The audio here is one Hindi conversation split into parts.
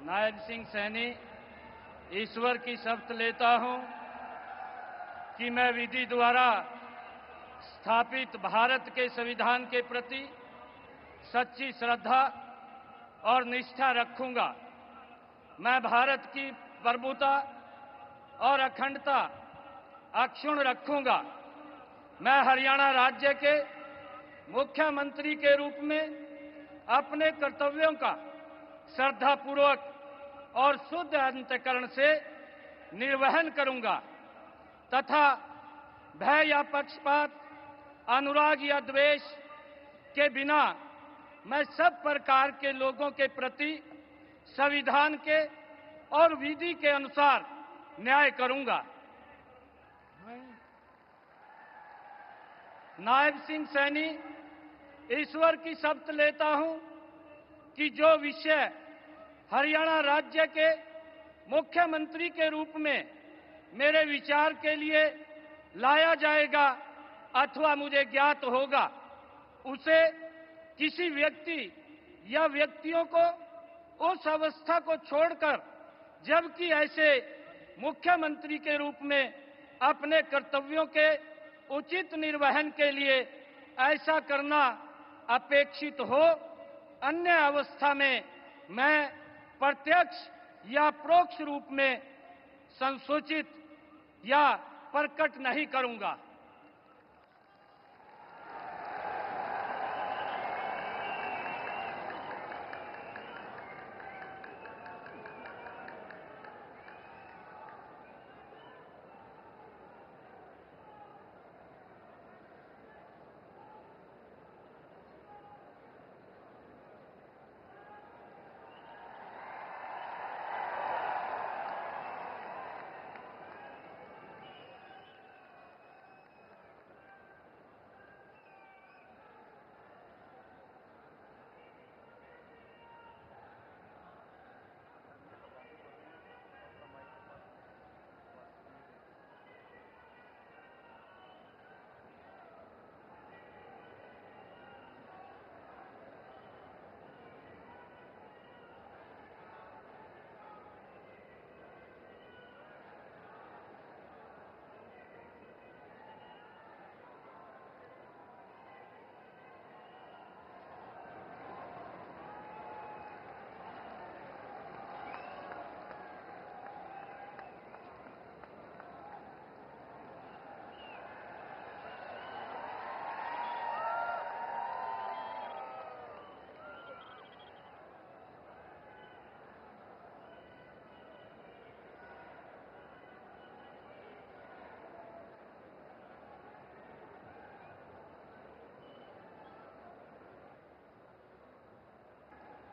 नायब सिंह सैनी ईश्वर की शपथ लेता हूं कि मैं विधि द्वारा स्थापित भारत के संविधान के प्रति सच्ची श्रद्धा और निष्ठा रखूंगा। मैं भारत की प्रभुता और अखंडता अक्षुण्ण रखूंगा। मैं हरियाणा राज्य के मुख्यमंत्री के रूप में अपने कर्तव्यों का श्रद्धापूर्वक और शुद्ध अंतःकरण से निर्वहन करूंगा तथा भय या पक्षपात, अनुराग या द्वेष के बिना मैं सब प्रकार के लोगों के प्रति संविधान के और विधि के अनुसार न्याय करूंगा। नायब सिंह सैनी ईश्वर की शपथ लेता हूं कि जो विषय हरियाणा राज्य के मुख्यमंत्री के रूप में मेरे विचार के लिए लाया जाएगा अथवा मुझे ज्ञात होगा, उसे किसी व्यक्ति या व्यक्तियों को उस अवस्था को छोड़कर, जबकि ऐसे मुख्यमंत्री के रूप में अपने कर्तव्यों के उचित निर्वहन के लिए ऐसा करना अपेक्षित हो, अन्य अवस्था में मैं प्रत्यक्ष या परोक्ष रूप में संसूचित या प्रकट नहीं करूंगा।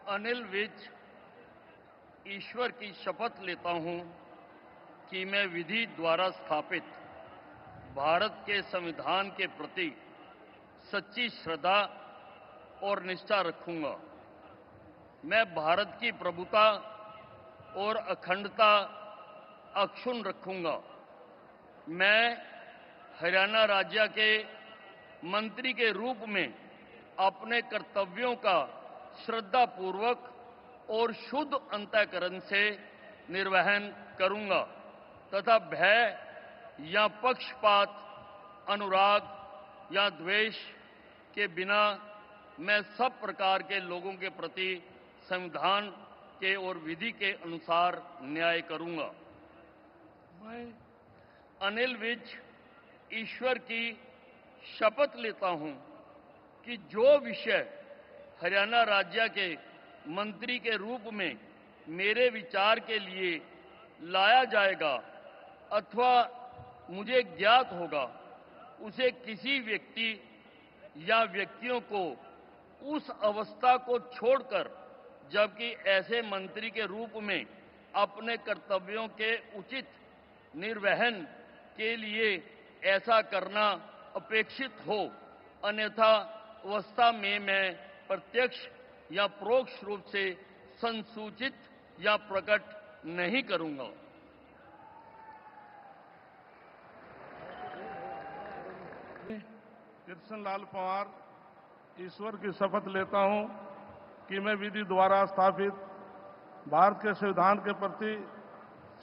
अनिल विज ईश्वर की शपथ लेता हूं कि मैं विधि द्वारा स्थापित भारत के संविधान के प्रति सच्ची श्रद्धा और निष्ठा रखूंगा। मैं भारत की प्रभुता और अखंडता अक्षुण्ण रखूंगा। मैं हरियाणा राज्य के मंत्री के रूप में अपने कर्तव्यों का श्रद्धापूर्वक और शुद्ध अंतःकरण से निर्वहन करूंगा तथा भय या पक्षपात, अनुराग या द्वेष के बिना मैं सब प्रकार के लोगों के प्रति संविधान के और विधि के अनुसार न्याय करूंगा। मैं अनिल विज ईश्वर की शपथ लेता हूं कि जो विषय हरियाणा राज्य के मंत्री के रूप में मेरे विचार के लिए लाया जाएगा अथवा मुझे ज्ञात होगा, उसे किसी व्यक्ति या व्यक्तियों को उस अवस्था को छोड़कर, जबकि ऐसे मंत्री के रूप में अपने कर्तव्यों के उचित निर्वहन के लिए ऐसा करना अपेक्षित हो, अन्यथा अवस्था में मैं प्रत्यक्ष या परोक्ष रूप से संसूचित या प्रकट नहीं करूंगा। कृष्णलाल पंवार ईश्वर की शपथ लेता हूं कि मैं विधि द्वारा स्थापित भारत के संविधान के प्रति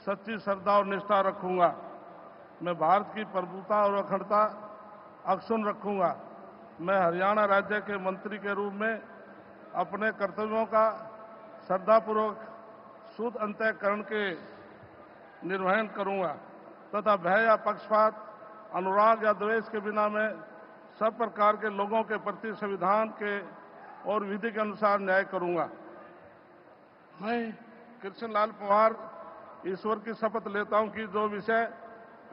सच्ची श्रद्धा और निष्ठा रखूंगा। मैं भारत की प्रभुता और अखंडता अक्षुण्ण रखूंगा। मैं हरियाणा राज्य के मंत्री के रूप में अपने कर्तव्यों का श्रद्धापूर्वक शुद्ध अंतःकरण के निर्वहन करूंगा तथा भय या पक्षपात, अनुराग या द्वेष के बिना मैं सब प्रकार के लोगों के प्रति संविधान के और विधि के अनुसार न्याय करूंगा। मैं कृष्णलाल पंवार ईश्वर की शपथ लेता हूं कि जो विषय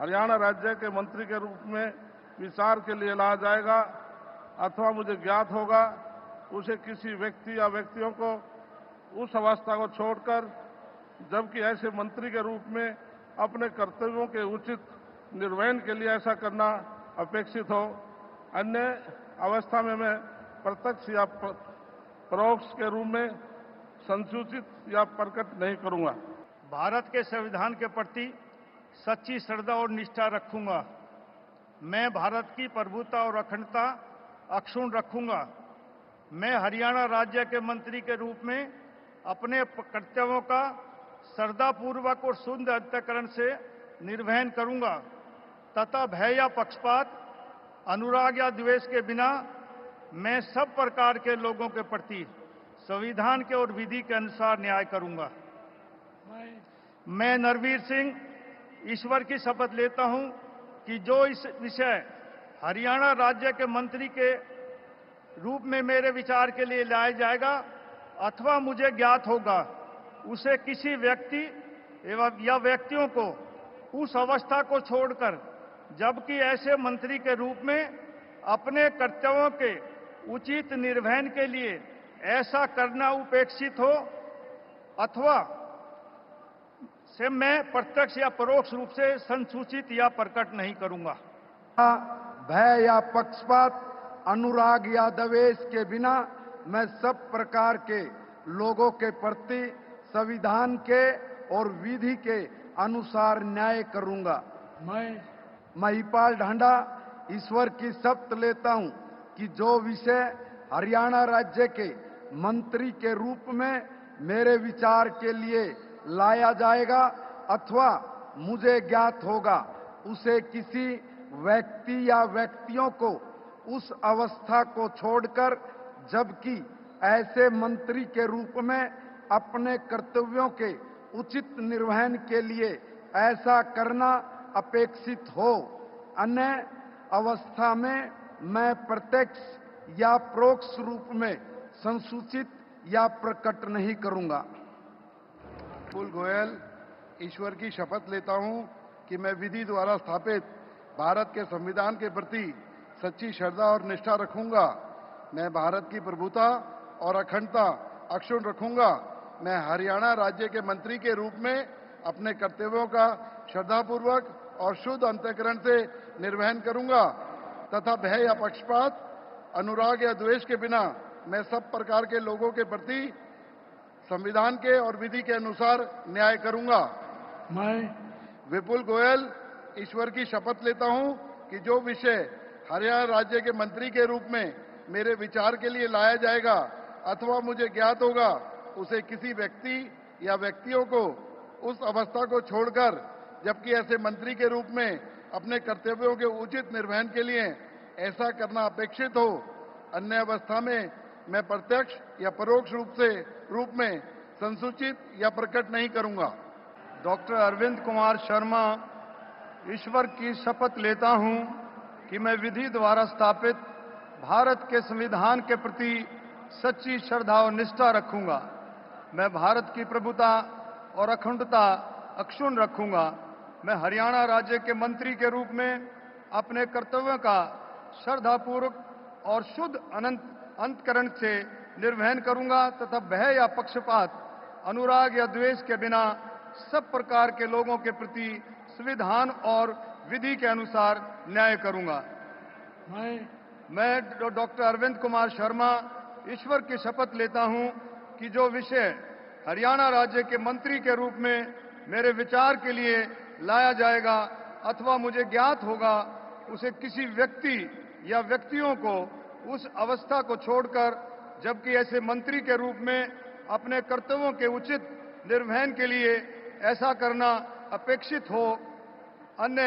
हरियाणा राज्य के मंत्री के रूप में विचार के लिए लाया जाएगा अथवा मुझे ज्ञात होगा, उसे किसी व्यक्ति या व्यक्तियों को उस अवस्था को छोड़कर जबकि ऐसे मंत्री के रूप में अपने कर्तव्यों के उचित निर्वहन के लिए ऐसा करना अपेक्षित हो। अन्य अवस्था में मैं प्रत्यक्ष या परोक्ष के रूप में संसूचित या प्रकट नहीं करूंगा। भारत के संविधान के प्रति सच्ची श्रद्धा और निष्ठा रखूंगा। मैं भारत की प्रभुता और अखंडता अक्षुण्ण रखूंगा। मैं हरियाणा राज्य के मंत्री के रूप में अपने कर्तव्यों का श्रद्धापूर्वक और शुद्ध अंतःकरण से निर्वहन करूंगा तथा भय या पक्षपात, अनुराग या द्वेष के बिना मैं सब प्रकार के लोगों के प्रति संविधान के और विधि के अनुसार न्याय करूंगा। मैं नरवीर सिंह ईश्वर की शपथ लेता हूं कि जो इस विषय हरियाणा राज्य के मंत्री के रूप में मेरे विचार के लिए लाया जाएगा अथवा मुझे ज्ञात होगा, उसे किसी व्यक्ति या व्यक्तियों को उस अवस्था को छोड़कर जबकि ऐसे मंत्री के रूप में अपने कर्तव्यों के उचित निर्वहन के लिए ऐसा करना उपेक्षित हो अथवा से मैं प्रत्यक्ष या परोक्ष रूप से संसूचित या प्रकट नहीं करूंगा। भय या पक्षपात, अनुराग या द्वेष के बिना मैं सब प्रकार के लोगों के प्रति संविधान के और विधि के अनुसार न्याय करूंगा। मैं महिपाल ढांडा ईश्वर की शपथ लेता हूं कि जो विषय हरियाणा राज्य के मंत्री के रूप में मेरे विचार के लिए लाया जाएगा अथवा मुझे ज्ञात होगा, उसे किसी व्यक्ति या व्यक्तियों को उस अवस्था को छोड़कर जबकि ऐसे मंत्री के रूप में अपने कर्तव्यों के उचित निर्वहन के लिए ऐसा करना अपेक्षित हो। अन्य अवस्था में मैं प्रत्यक्ष या परोक्ष रूप में संसूचित या प्रकट नहीं करूंगा। विपुल गोयल ईश्वर की शपथ लेता हूं कि मैं विधि द्वारा स्थापित भारत के संविधान के प्रति सच्ची श्रद्धा और निष्ठा रखूंगा। मैं भारत की प्रभुता और अखंडता अक्षुण्ण रखूंगा। मैं हरियाणा राज्य के मंत्री के रूप में अपने कर्तव्यों का श्रद्धापूर्वक और शुद्ध अंतःकरण से निर्वहन करूंगा तथा भय या पक्षपात, अनुराग या द्वेष के बिना मैं सब प्रकार के लोगों के प्रति संविधान के और विधि के अनुसार न्याय करूंगा। मैं विपुल गोयल ईश्वर की शपथ लेता हूं कि जो विषय हरियाणा राज्य के मंत्री के रूप में मेरे विचार के लिए लाया जाएगा अथवा मुझे ज्ञात होगा, उसे किसी व्यक्ति या व्यक्तियों को उस अवस्था को छोड़कर जबकि ऐसे मंत्री के रूप में अपने कर्तव्यों के उचित निर्वहन के लिए ऐसा करना अपेक्षित हो। अन्य अवस्था में मैं प्रत्यक्ष या परोक्ष रूप में संसूचित या प्रकट नहीं करूंगा। डॉक्टर अरविंद कुमार शर्मा ईश्वर की शपथ लेता हूं कि मैं विधि द्वारा स्थापित भारत के संविधान के प्रति सच्ची श्रद्धा और निष्ठा रखूंगा। मैं भारत की प्रभुता और अखंडता अक्षुण्ण रखूंगा। मैं हरियाणा राज्य के मंत्री के रूप में अपने कर्तव्यों का श्रद्धापूर्वक और शुद्ध अंतःकरण से निर्वहन करूंगा तथा भय या पक्षपात, अनुराग या द्वेष के बिना सब प्रकार के लोगों के प्रति संविधान और विधि के अनुसार न्याय करूंगा। मैं डॉक्टर अरविंद कुमार शर्मा ईश्वर की शपथ लेता हूं कि जो विषय हरियाणा राज्य के मंत्री के रूप में मेरे विचार के लिए लाया जाएगा अथवा मुझे ज्ञात होगा, उसे किसी व्यक्ति या व्यक्तियों को उस अवस्था को छोड़कर जबकि ऐसे मंत्री के रूप में अपने कर्तव्यों के उचित निर्वहन के लिए ऐसा करना अपेक्षित हो, अन्य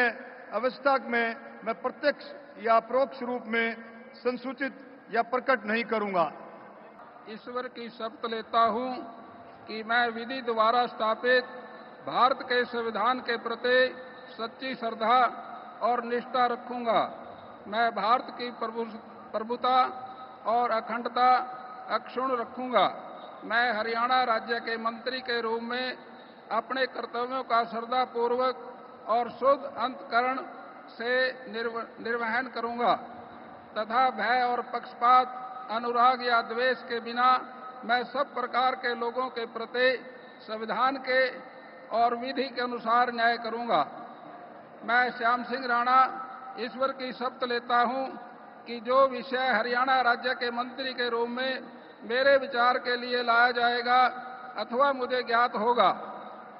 अवस्था में मैं प्रत्यक्ष या अपरोक्ष रूप में संसूचित या प्रकट नहीं करूंगा। ईश्वर की शपथ लेता हूं कि मैं विधि द्वारा स्थापित भारत के संविधान के प्रति सच्ची श्रद्धा और निष्ठा रखूंगा। मैं भारत की प्रभुता और अखंडता अक्षुण्ण रखूंगा। मैं हरियाणा राज्य के मंत्री के रूप में अपने कर्तव्यों का श्रद्धापूर्वक और शुद्ध अंतःकरण से निर्वहन करूंगा तथा भय और पक्षपात, अनुराग या द्वेष के बिना मैं सब प्रकार के लोगों के प्रति संविधान के और विधि के अनुसार न्याय करूंगा। मैं श्याम सिंह राणा ईश्वर की शपथ लेता हूं कि जो विषय हरियाणा राज्य के मंत्री के रूप में मेरे विचार के लिए लाया जाएगा अथवा मुझे ज्ञात होगा,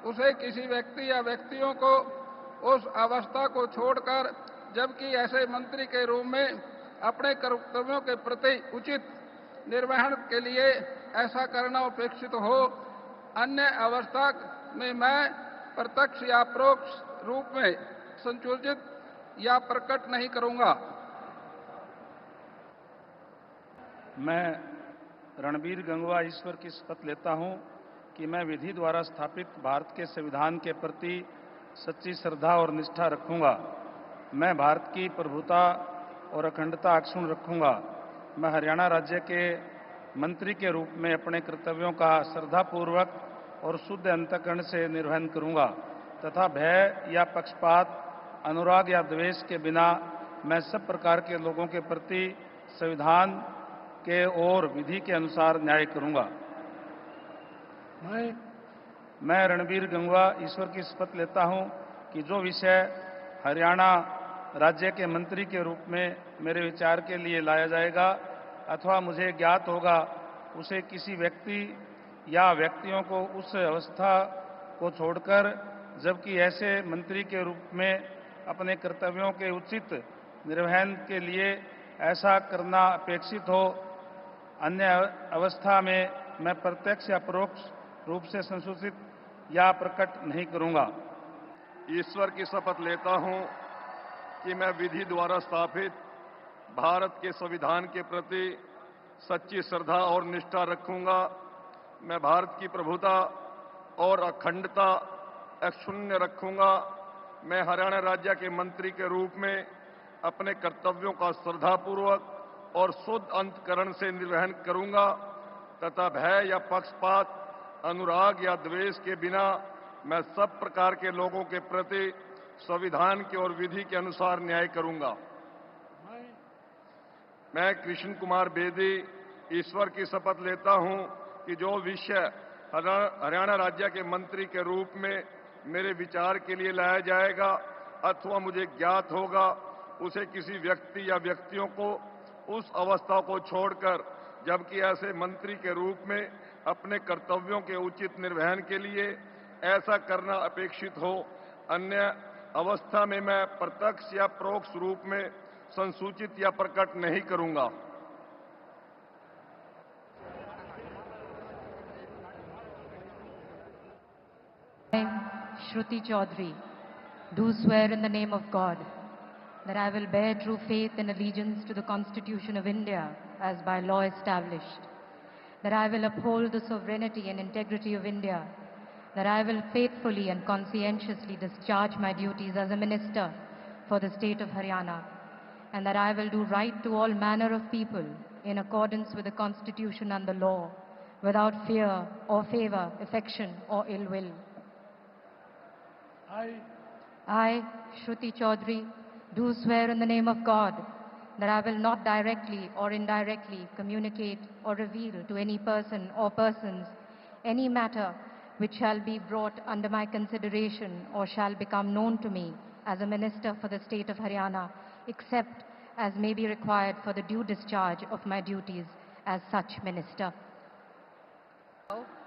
उसे किसी व्यक्ति या व्यक्तियों को उस अवस्था को छोड़कर, जबकि ऐसे मंत्री के रूप में अपने कर्तव्यों के प्रति उचित निर्वहन के लिए ऐसा करना अपेक्षित हो, अन्य अवस्था में मैं प्रत्यक्ष या परोक्ष रूप में संसूचित या प्रकट नहीं करूंगा। मैं रणबीर गंगवा ईश्वर की शपथ लेता हूं कि मैं विधि द्वारा स्थापित भारत के संविधान के प्रति सच्ची श्रद्धा और निष्ठा रखूंगा। मैं भारत की प्रभुता और अखंडता अक्षुण्ण रखूंगा। मैं हरियाणा राज्य के मंत्री के रूप में अपने कर्तव्यों का श्रद्धापूर्वक और शुद्ध अंतःकरण से निर्वहन करूंगा तथा भय या पक्षपात, अनुराग या द्वेष के बिना मैं सब प्रकार के लोगों के प्रति संविधान के और विधि के अनुसार न्याय करूंगा। मैं रणबीर गंगवा ईश्वर की शपथ लेता हूं कि जो विषय हरियाणा राज्य के मंत्री के रूप में मेरे विचार के लिए लाया जाएगा अथवा मुझे ज्ञात होगा, उसे किसी व्यक्ति या व्यक्तियों को उस अवस्था को छोड़कर, जबकि ऐसे मंत्री के रूप में अपने कर्तव्यों के उचित निर्वहन के लिए ऐसा करना अपेक्षित हो, अन्य अवस्था में मैं प्रत्यक्ष या परोक्ष रूप से संसूचित या प्रकट नहीं करूंगा। ईश्वर की शपथ लेता हूं कि मैं विधि द्वारा स्थापित भारत के संविधान के प्रति सच्ची श्रद्धा और निष्ठा रखूंगा। मैं भारत की प्रभुता और अखंडता अक्षुण्ण रखूंगा। मैं हरियाणा राज्य के मंत्री के रूप में अपने कर्तव्यों का श्रद्धापूर्वक और शुद्ध अंतःकरण से निर्वहन करूंगा तथा भय या पक्षपात, अनुराग या द्वेष के बिना मैं सब प्रकार के लोगों के प्रति संविधान के और विधि के अनुसार न्याय करूंगा। मैं कृष्ण कुमार बेदी ईश्वर की शपथ लेता हूं कि जो विषय हरियाणा राज्य के मंत्री के रूप में मेरे विचार के लिए लाया जाएगा अथवा मुझे ज्ञात होगा, उसे किसी व्यक्ति या व्यक्तियों को उस अवस्था को छोड़कर, जबकि ऐसे मंत्री के रूप में अपने कर्तव्यों के उचित निर्वहन के लिए ऐसा करना अपेक्षित हो, अन्य अवस्था में मैं प्रत्यक्ष या परोक्ष रूप में संसूचित या प्रकट नहीं करूंगा। Shruti Chaudhary, do swear in the name of God that I will bear true faith and allegiance to the Constitution of India as by law established, that I will uphold the sovereignty and integrity of India, that I will faithfully and conscientiously discharge my duties as a minister for the state of Haryana, and that I will do right to all manner of people in accordance with the Constitution and the law, without fear or favor, affection or ill will. I, Shruti Chaudhary, do swear in the name of God that I will not directly or indirectly communicate or reveal to any person or persons any matter which shall be brought under my consideration or shall become known to me as a minister for the state of Haryana, except as may be required for the due discharge of my duties as such minister.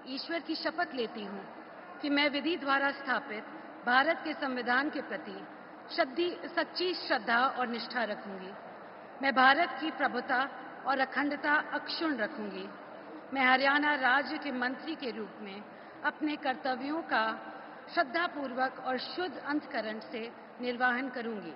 ईश्वर की शपथ लेती हूँ कि मैं विधि द्वारा स्थापित भारत के संविधान के प्रति सच्ची श्रद्धा और निष्ठा रखूंगी। मैं भारत की प्रभुता और अखंडता अक्षुण्ण रखूंगी। मैं हरियाणा राज्य के मंत्री के रूप में अपने कर्तव्यों का श्रद्धापूर्वक और शुद्ध अंतकरण से निर्वहन करूंगी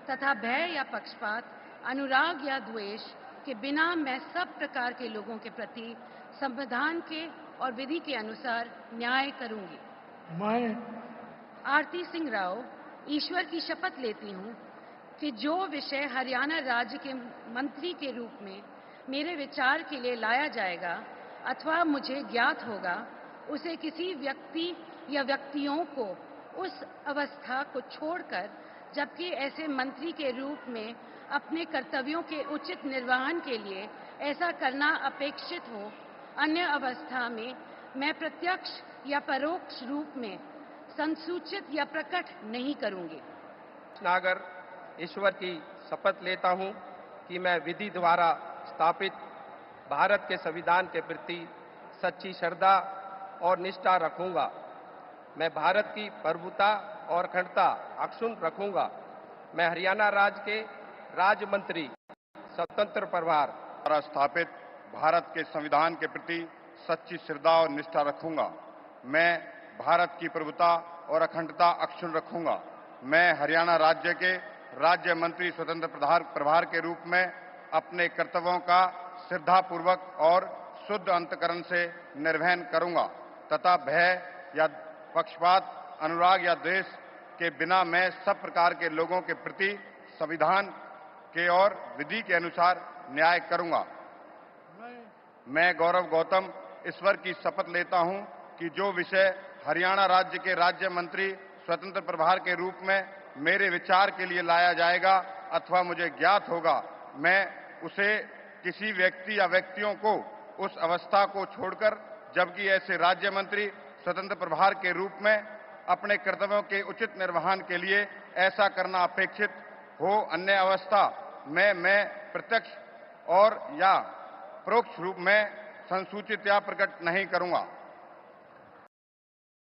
तथा भय या पक्षपात, अनुराग या द्वेष के बिना मैं सब प्रकार के लोगों के प्रति संविधान के और विधि के अनुसार न्याय करूंगी। मैं आरती सिंह राव ईश्वर की शपथ लेती हूं कि जो विषय हरियाणा राज्य के मंत्री के रूप में मेरे विचार के लिए लाया जाएगा अथवा मुझे ज्ञात होगा, उसे किसी व्यक्ति या व्यक्तियों को उस अवस्था को छोड़कर, जबकि ऐसे मंत्री के रूप में अपने कर्तव्यों के उचित निर्वहन के लिए ऐसा करना अपेक्षित हो, अन्य अवस्था में मैं प्रत्यक्ष या परोक्ष रूप में संसूचित या प्रकट नहीं करूंगी। नागर ईश्वर की शपथ लेता हूं कि मैं विधि द्वारा स्थापित भारत के संविधान के प्रति सच्ची श्रद्धा और निष्ठा रखूंगा। मैं भारत की प्रभुता और अखंडता अक्षुण्ण रखूंगा। मैं हरियाणा राज्य के राज्य मंत्री स्वतंत्र प्रभार द्वारा स्थापित भारत के संविधान के प्रति सच्ची श्रद्धा और निष्ठा रखूंगा। मैं भारत की प्रभुता और अखंडता अक्षुण्ण रखूंगा। मैं हरियाणा राज्य के राज्य मंत्री स्वतंत्र प्रभार के रूप में अपने कर्तव्यों का श्रद्धापूर्वक और शुद्ध अंतकरण से निर्वहन करूंगा तथा भय या पक्षपात, अनुराग या द्वेष के बिना मैं सब प्रकार के लोगों के प्रति संविधान के और विधि के अनुसार न्याय करूंगा। मैं गौरव गौतम ईश्वर की शपथ लेता हूं कि जो विषय हरियाणा राज्य के राज्य मंत्री स्वतंत्र प्रभार के रूप में मेरे विचार के लिए लाया जाएगा अथवा मुझे ज्ञात होगा, मैं उसे किसी व्यक्ति या व्यक्तियों को उस अवस्था को छोड़कर, जबकि ऐसे राज्य मंत्री स्वतंत्र प्रभार के रूप में अपने कर्तव्यों के उचित निर्वहन के लिए ऐसा करना अपेक्षित हो, अन्य अवस्था में मैं प्रत्यक्ष और या परोक्ष रूप में संसूचित या प्रकट नहीं करूंगा।